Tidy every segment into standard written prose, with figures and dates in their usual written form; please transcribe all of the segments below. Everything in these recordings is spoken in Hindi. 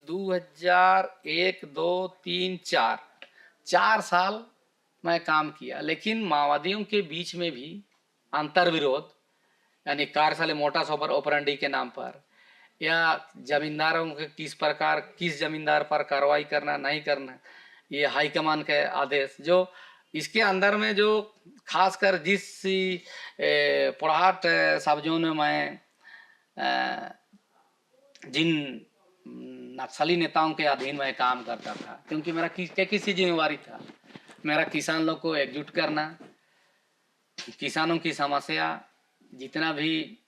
2001, 2, 3, 4 4 साल मैं काम किया, लेकिन माओवादियों के बीच में भी अंतर्विरोध, यानी कार्यशाला मोटा सोपर ऑपरेंडी के नाम पर, या जमींदारों के किस जमींदार पर कार्रवाई करना नहीं करना, ये हाईकमान के आदेश, जो इसके अंदर में जो खासकर जिस पुराहट सब जोन में मैं जिन नक्सली नेताओं के अधीन में काम करता था, क्योंकि मेरा किसी जिम्मेवारी था, मेरा किसान लोग को एकजुट करना, किसानों की समस्या, जितना भी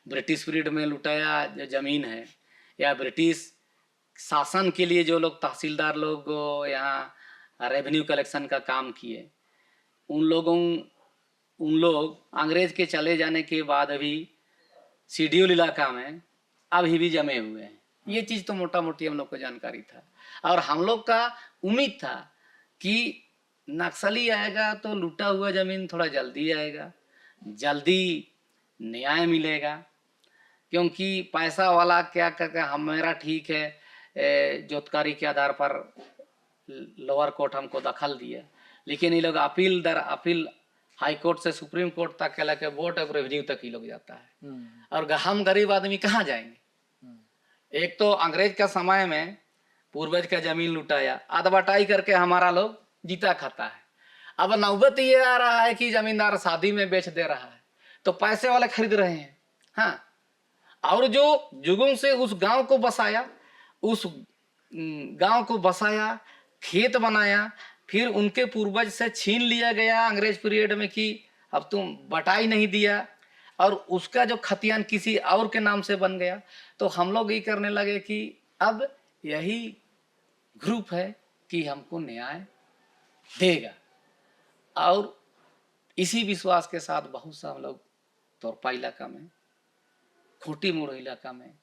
ब्रिटिश पीरियड में लुटाया ज़मीन है या ब्रिटिश शासन के लिए जो लोग तहसीलदार लोग यहाँ रेवेन्यू कलेक्शन का काम किए, उन लोग अंग्रेज के चले जाने के बाद अभी शेड्यूल इलाका में अभी भी जमे हुए हैं। ये चीज़ तो मोटा मोटी हम लोग को जानकारी था, और हम लोग का उम्मीद था कि नक्सली आएगा तो लूटा हुआ ज़मीन थोड़ा जल्दी आएगा, जल्दी न्याय मिलेगा, क्योंकि पैसा वाला क्या करके मेरा ठीक है जोतकारी के आधार पर लोअर कोर्ट हमको दखल दिया, लेकिन ये लोग अपील हाई कोर्ट से सुप्रीम कोर्ट तक के लेके बोर्ड ऑफ रेवेन्यू तक ही लोग जाता है। और हम गरीब आदमी कहाँ जाएंगे? एक तो अंग्रेज का समय में पूर्वज का जमीन लुटाया, अदबटाई करके हमारा लोग जीता खाता है। अब नौबत ये आ रहा है कि जमींदार शादी में बेच दे रहा है, तो पैसे वाले खरीद रहे हैं। हाँ, और जो जुगों से उस गांव को बसाया, खेत बनाया, फिर उनके पूर्वज से छीन लिया गया अंग्रेज पीरियड में कि अब तुम बटाई नहीं दिया, और उसका जो खतियान किसी और के नाम से बन गया, तो हम लोग ये करने लगे कि अब यही ग्रुप है कि हमको न्याय देगा। और इसी विश्वास के साथ बहुत सा हम लोग तोरपा इलाका में, खोटी मोड़ इलाका में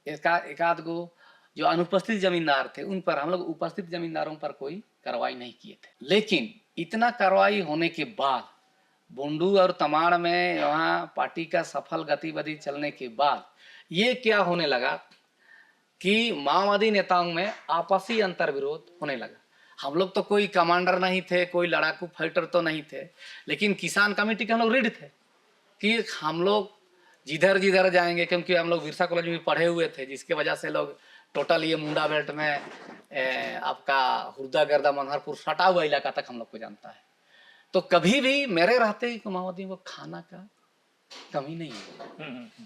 एक आध गो जो अनुपस्थित जमींदार थे, उन पर हम लोग उपस्थित जमींदारों पर कोई कार्रवाई नहीं किए थे। लेकिन इतना कार्रवाई होने के बाद, बुंडू और तमाड़ में वहाँ पार्टी का सफल गतिविधि चलने के बाद ये क्या होने लगा कि माओवादी नेताओं में आपसी अंतर्विरोध होने लगा। हम लोग तो कोई कमांडर नहीं थे, कोई लड़ाकू फाइटर तो नहीं थे, लेकिन किसान कमेटी के हम लोग रीड थे कि हम लोग जिधर जिधर जाएंगे, क्योंकि हम लोग बिरसा कॉलेज में पढ़े हुए थे, जिसके वजह से लोग टोटल ये मुंडा बेल्ट में आपका हुरदा गर्दा मनहरपुर सटा हुआ इलाका तक हम लोग को जानता है। तो कभी भी मेरे रहते ही माओवादियों को खाना का कमी नहीं है।